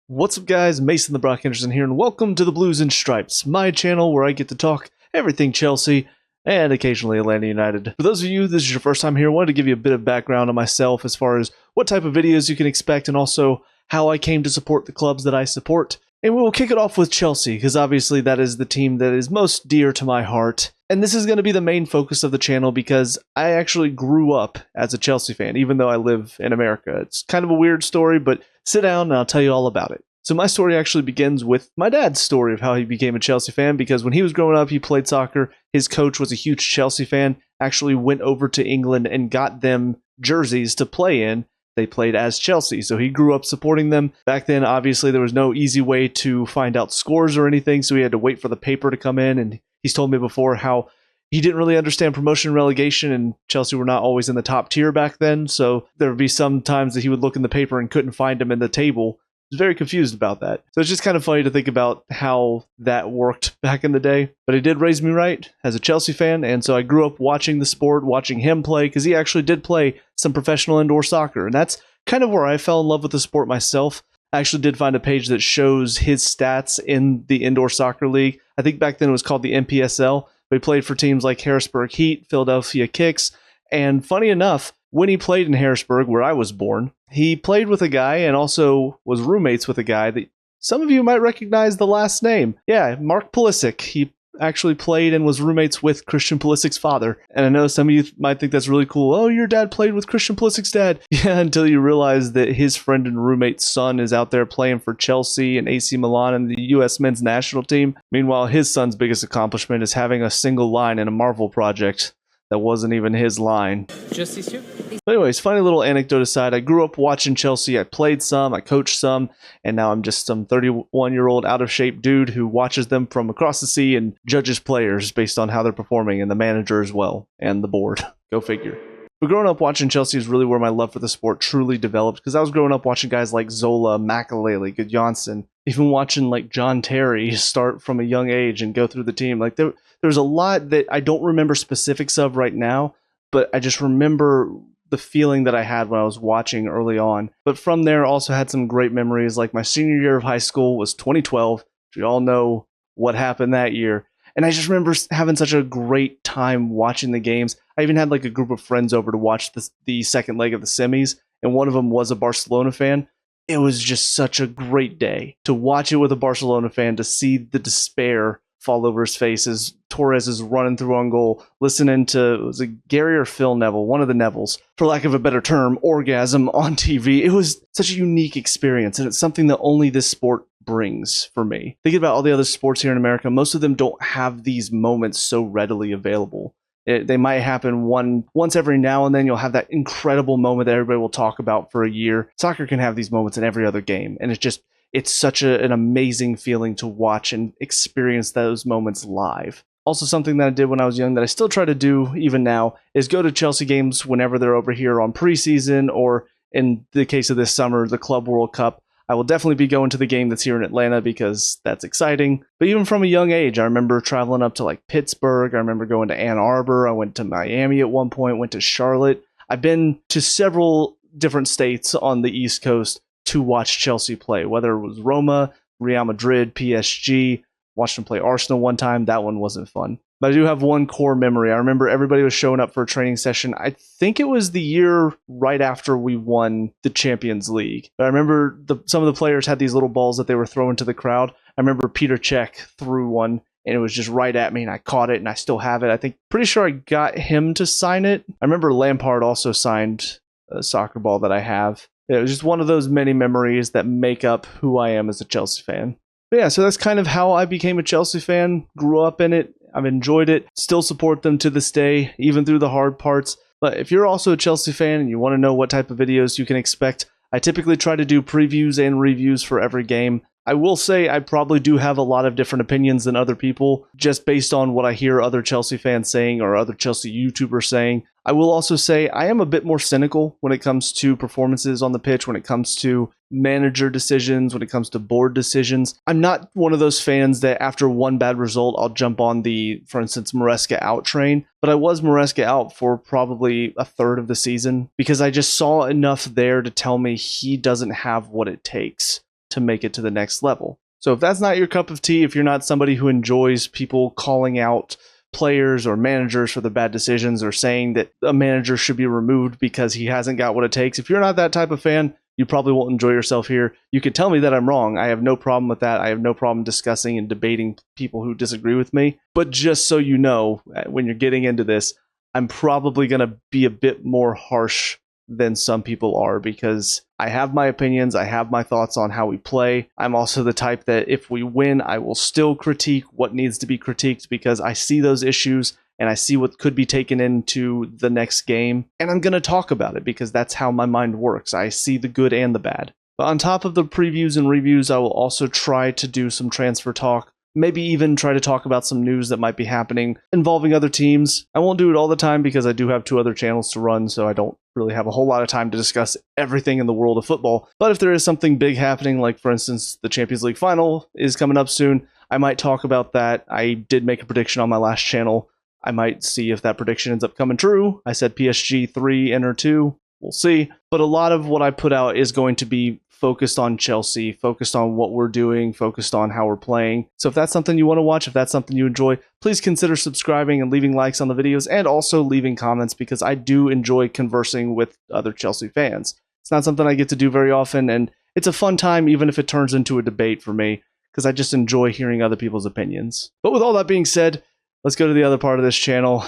What's up guys, Mason the Brock Anderson here, and welcome to the Blues and Stripes, my channel where I get to talk everything Chelsea and occasionally Atlanta United. For those of you, this is your first time here, I wanted to give you a bit of background on myself as far as what type of videos you can expect and also how I came to support the clubs that I support. And we will kick it off with Chelsea, because obviously that is the team that is most dear to my heart. And this is going to be the main focus of the channel because I actually grew up as a Chelsea fan, even though I live in America. It's kind of a weird story, but sit down and I'll tell you all about it. So my story actually begins with my dad's story of how he became a Chelsea fan, because when he was growing up, he played soccer. His coach was a huge Chelsea fan, actually went over to England and got them jerseys to play in. They played as Chelsea, so he grew up supporting them. Back then, obviously, there was no easy way to find out scores or anything, so he had to wait for the paper to come in, and he's told me before how he didn't really understand promotion and relegation, and Chelsea were not always in the top tier back then, so there would be some times that he would look in the paper and couldn't find them in the table. He was very confused about that. So it's just kind of funny to think about how that worked back in the day. But he did raise me right as a Chelsea fan, and so I grew up watching the sport, watching him play, because he actually did play some professional indoor soccer, and that's kind of where I fell in love with the sport myself. I actually did find a page that shows his stats in the indoor soccer league. I think back then it was called the NPSL, but he played for teams like Harrisburg Heat, Philadelphia Kicks, and funny enough, when he played in Harrisburg, where I was born, he played with a guy and also was roommates with a guy that some of you might recognize the last name. Yeah, Mark Pulisic. He actually played and was roommates with Christian Pulisic's father. And I know some of you might think that's really cool. Oh, your dad played with Christian Pulisic's dad. Yeah, until you realize that his friend and roommate's son is out there playing for Chelsea and AC Milan and the U.S. men's national team. Meanwhile, his son's biggest accomplishment is having a single line in a Marvel project that wasn't even his line. Just these two? But anyways, funny little anecdote aside, I grew up watching Chelsea. I played some, I coached some, and now I'm just some 31-year-old out-of-shape dude who watches them from across the sea and judges players based on how they're performing, and the manager as well, and the board. Go figure. But growing up watching Chelsea is really where my love for the sport truly developed, because I was growing up watching guys like Zola, Makelele, Gudjohnsen, even watching like John Terry start from a young age and go through the team. Like there's a lot that I don't remember specifics of right now, but I just remember the feeling that I had when I was watching early on. But from there, also had some great memories. Like my senior year of high school was 2012. We all know what happened that year. And I just remember having such a great time watching the games. I even had like a group of friends over to watch the second leg of the semis, and one of them was a Barcelona fan. It was just such a great day to watch it with a Barcelona fan, to see the despair fall over his face as Torres is running through on goal, listening to, was it Gary or Phil Neville, one of the Nevilles, for lack of a better term, orgasm on TV. It was such a unique experience, and it's something that only this sport brings for me. Thinking about all the other sports here in America, most of them don't have these moments so readily available. They might happen once every now and then. You'll have that incredible moment that everybody will talk about for a year. Soccer can have these moments in every other game, and it's such an amazing feeling to watch and experience those moments live. Also, something that I did when I was young that I still try to do even now is go to Chelsea games whenever they're over here on preseason, or in the case of this summer, the Club World Cup. I will definitely be going to the game that's here in Atlanta because that's exciting. But even from a young age, I remember traveling up to like Pittsburgh. I remember going to Ann Arbor. I went to Miami at one point, went to Charlotte. I've been to several different states on the East Coast to watch Chelsea play, whether it was Roma, Real Madrid, PSG. Watched them play Arsenal one time. That one wasn't fun. But I do have one core memory. I remember everybody was showing up for a training session. I think it was the year right after we won the Champions League. But I remember some of the players had these little balls that they were throwing to the crowd. I remember Peter Cech threw one, and it was just right at me, and I caught it, and I still have it. Pretty sure I got him to sign it. I remember Lampard also signed a soccer ball that I have. It was just one of those many memories that make up who I am as a Chelsea fan. But yeah, so that's kind of how I became a Chelsea fan, grew up in it. I've enjoyed it, still support them to this day, even through the hard parts. But if you're also a Chelsea fan and you want to know what type of videos you can expect, I typically try to do previews and reviews for every game. I will say I probably do have a lot of different opinions than other people, just based on what I hear other Chelsea fans saying or other Chelsea YouTubers saying. I will also say I am a bit more cynical when it comes to performances on the pitch, when it comes to manager decisions, when it comes to board decisions. I'm not one of those fans that after one bad result, I'll jump on the, for instance, Maresca out train. But I was Maresca out for probably a third of the season because I just saw enough there to tell me he doesn't have what it takes to make it to the next level. So if that's not your cup of tea, if you're not somebody who enjoys people calling out players or managers for the bad decisions or saying that a manager should be removed because he hasn't got what it takes, if you're not that type of fan, you probably won't enjoy yourself here. You can tell me that I'm wrong. I have no problem with that. I have no problem discussing and debating people who disagree with me. But just so you know, when you're getting into this, I'm probably going to be a bit more harsh than some people are because I have my opinions. I have my thoughts on how we play. I'm also the type that if we win, I will still critique what needs to be critiqued because I see those issues and I see what could be taken into the next game. And I'm going to talk about it because that's how my mind works. I see the good and the bad. But on top of the previews and reviews, I will also try to do some transfer talk. Maybe even try to talk about some news that might be happening involving other teams. I won't do it all the time because I do have 2 other channels to run, so I don't really have a whole lot of time to discuss everything in the world of football. But if there is something big happening, like for instance, the Champions League final is coming up soon, I might talk about that. I did make a prediction on my last channel. I might see if that prediction ends up coming true. I said PSG 3, Inter 2. We'll see. But a lot of what I put out is going to be focused on Chelsea, focused on what we're doing, focused on how we're playing. So if that's something you want to watch, if that's something you enjoy, please consider subscribing and leaving likes on the videos and also leaving comments because I do enjoy conversing with other Chelsea fans. It's not something I get to do very often, and it's a fun time even if it turns into a debate for me because I just enjoy hearing other people's opinions. But with all that being said, let's go to the other part of this channel,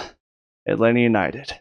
Atlanta United.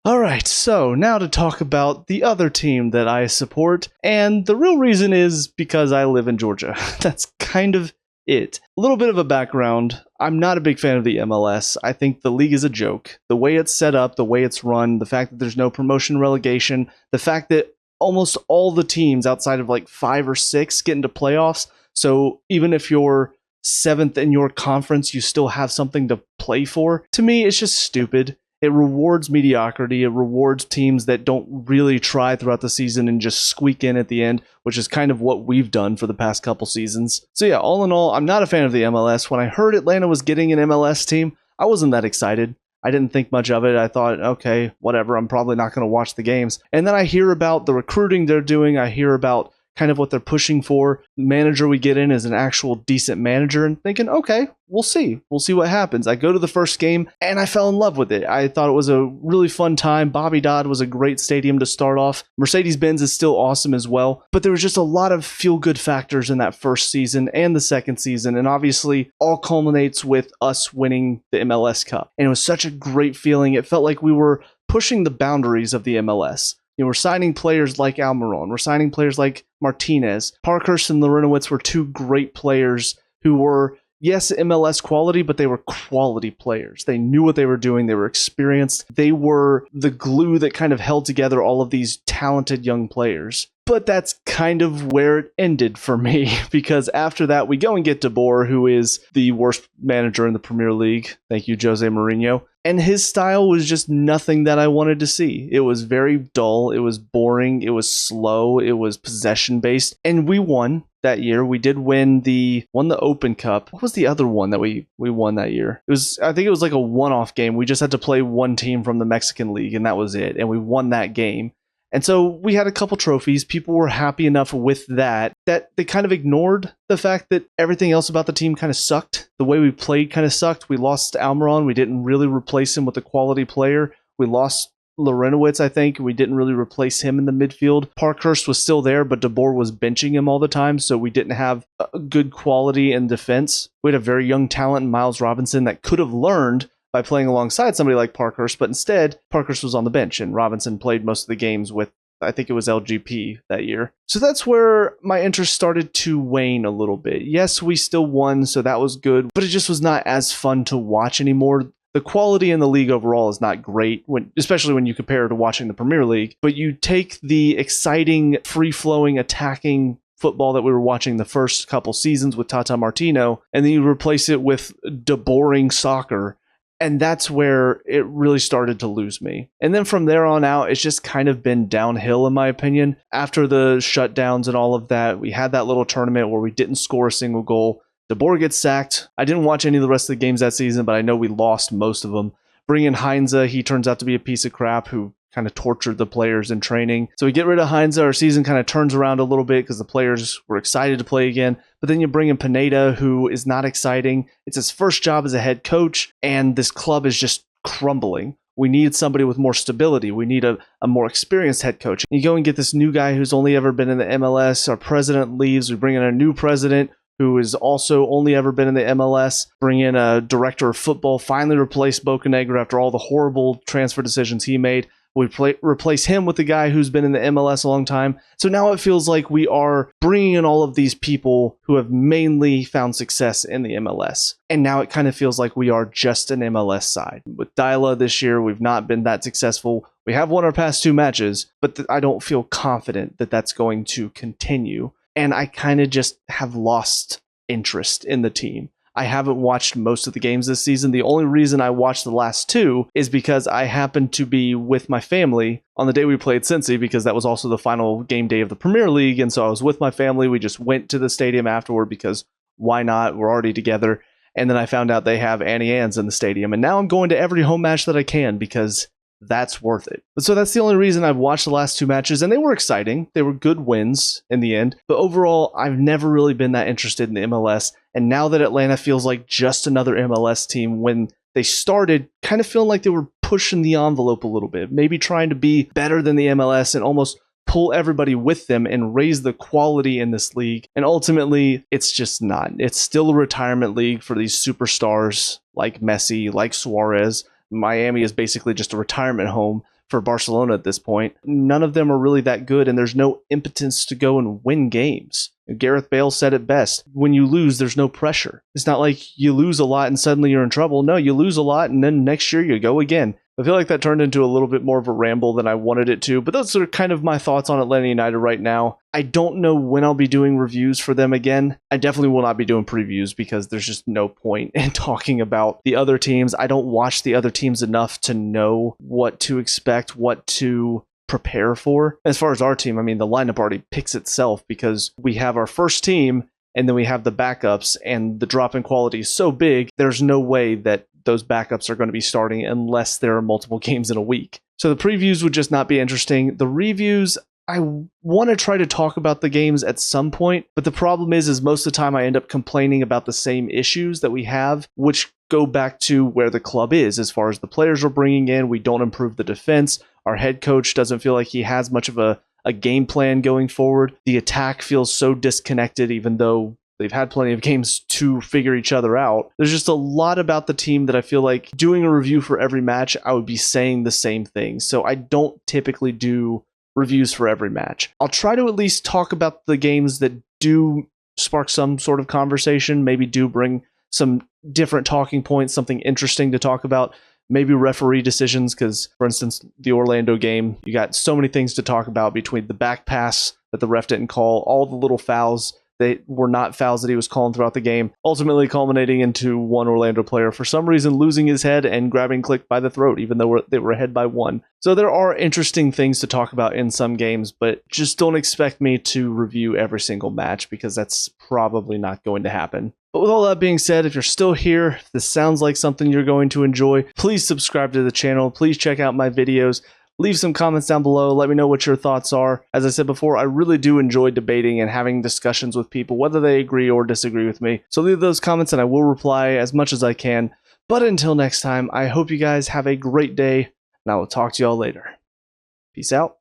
All right, so now to talk about the other team that I support, and the real reason is because I live in Georgia. That's kind of it. A little bit of a background. I'm not a big fan of the MLS. I think the league is a joke. The way it's set up, the way it's run, the fact that there's no promotion relegation, the fact that almost all the teams outside of like 5 or 6 get into playoffs. So even if you're 7th in your conference, you still have something to play for. To me, it's just stupid. It rewards mediocrity. It rewards teams that don't really try throughout the season and just squeak in at the end, which is kind of what we've done for the past couple seasons. So yeah, all in all, I'm not a fan of the MLS. When I heard Atlanta was getting an MLS team, I wasn't that excited. I didn't think much of it. I thought, okay, whatever. I'm probably not going to watch the games. And then I hear about the recruiting they're doing. I hear about kind of what they're pushing for. The manager we get in is an actual decent manager and thinking, okay, we'll see. We'll see what happens. I go to the first game and I fell in love with it. I thought it was a really fun time. Bobby Dodd was a great stadium to start off. Mercedes-Benz is still awesome as well. But there was just a lot of feel-good factors in that first season and the second season. And obviously all culminates with us winning the MLS Cup. And it was such a great feeling. It felt like we were pushing the boundaries of the MLS. You know, we're signing players like Almiron. We're signing players like Martinez. Parkhurst and Larentowicz were 2 great players who were, yes, MLS quality, but they were quality players. They knew what they were doing. They were experienced. They were the glue that kind of held together all of these talented young players. But that's kind of where it ended for me, because after that, we go and get De Boer, who is the worst manager in the Premier League. Thank you, Jose Mourinho. And his style was just nothing that I wanted to see. It was very dull. It was boring. It was slow. It was possession-based. And we won that year. We did won the Open Cup. What was the other one that we won that year? I think it was like a one-off game. We just had to play one team from the Mexican League, and that was it. And we won that game. And so we had a couple trophies. People were happy enough with that they kind of ignored the fact that everything else about the team kind of sucked. The way we played kind of sucked. We lost Almiron. We didn't really replace him with a quality player. We lost Larentowicz, I think. We didn't really replace him in the midfield. Parkhurst was still there, but De Boer was benching him all the time, so we didn't have a good quality in defense. We had a very young talent in Miles Robinson that could have learned by playing alongside somebody like Parkhurst, but instead, Parkhurst was on the bench, and Robinson played most of the games with, I think it was LGP that year. So that's where my interest started to wane a little bit. Yes, we still won, so that was good, but it just was not as fun to watch anymore. The quality in the league overall is not great, especially when you compare to watching the Premier League, but you take the exciting, free-flowing, attacking football that we were watching the first couple seasons with Tata Martino, and then you replace it with boring soccer. And that's where it really started to lose me. And then from there on out, it's just kind of been downhill, in my opinion. After the shutdowns and all of that, we had that little tournament where we didn't score a single goal. De Boer gets sacked. I didn't watch any of the rest of the games that season, but I know we lost most of them. Bring in Heinze, he turns out to be a piece of crap who kind of tortured the players in training. So we get rid of Heinze. Our season kind of turns around a little bit because the players were excited to play again. But then you bring in Pineda, who is not exciting. It's his first job as a head coach, and this club is just crumbling. We need somebody with more stability. We need a more experienced head coach. You go and get this new guy who's only ever been in the MLS. Our president leaves. We bring in a new president who has also only ever been in the MLS. Bring in a director of football, finally replace Bocanegra after all the horrible transfer decisions he made. We replace him with the guy who's been in the MLS a long time. So now it feels like we are bringing in all of these people who have mainly found success in the MLS. And now it kind of feels like we are just an MLS side. With Dyla this year, we've not been that successful. We have won our past 2 matches, but I don't feel confident that that's going to continue. And I kind of just have lost interest in the team. I haven't watched most of the games this season. The only reason I watched the last 2 is because I happened to be with my family on the day we played Cincy, because that was also the final game day of the Premier League. And so I was with my family. We just went to the stadium afterward because why not? We're already together. And then I found out they have Annie Ann's in the stadium. And now I'm going to every home match that I can because that's worth it. So that's the only reason I've watched the last 2 matches, and they were exciting. They were good wins in the end. But overall, I've never really been that interested in the MLS. And now that Atlanta feels like just another MLS team, when they started kind of feeling like they were pushing the envelope a little bit, maybe trying to be better than the MLS and almost pull everybody with them and raise the quality in this league. And ultimately, it's just not. It's still a retirement league for these superstars like Messi, like Suarez. Miami is basically just a retirement home for Barcelona at this point. None of them are really that good, and there's no impotence to go and win games. Gareth Bale said it best. When you lose, there's no pressure. It's not like you lose a lot and suddenly you're in trouble. No, you lose a lot and then next year you go again. I feel like that turned into a little bit more of a ramble than I wanted it to, but those are kind of my thoughts on Atlanta United right now. I don't know when I'll be doing reviews for them again. I definitely will not be doing previews because there's just no point in talking about the other teams. I don't watch the other teams enough to know what to expect, what to prepare for. As far as our team, I mean, the lineup already picks itself because we have our first team and then we have the backups, and the drop in quality is so big, there's no way that those backups are going to be starting unless there are multiple games in a week. So the previews would just not be interesting. The reviews, I want to try to talk about the games at some point, but the problem is most of the time I end up complaining about the same issues that we have, which go back to where the club is as far as the players we're bringing in. We don't improve the defense. Our head coach doesn't feel like he has much of a game plan going forward. The attack feels so disconnected, even though they've had plenty of games to figure each other out. There's just a lot about the team that I feel like doing a review for every match, I would be saying the same thing. So I don't typically do reviews for every match. I'll try to at least talk about the games that do spark some sort of conversation, maybe do bring some different talking points, something interesting to talk about. Maybe referee decisions, because, for instance, the Orlando game, you got so many things to talk about between the back pass that the ref didn't call, all the little fouls that were not fouls that he was calling throughout the game, ultimately culminating into one Orlando player for some reason losing his head and grabbing Click by the throat, even though they were ahead by 1. So there are interesting things to talk about in some games, but just don't expect me to review every single match because that's probably not going to happen. But with all that being said, if you're still here, if this sounds like something you're going to enjoy, please subscribe to the channel. Please check out my videos. Leave some comments down below. Let me know what your thoughts are. As I said before, I really do enjoy debating and having discussions with people, whether they agree or disagree with me. So leave those comments and I will reply as much as I can. But until next time, I hope you guys have a great day, and I will talk to y'all later. Peace out.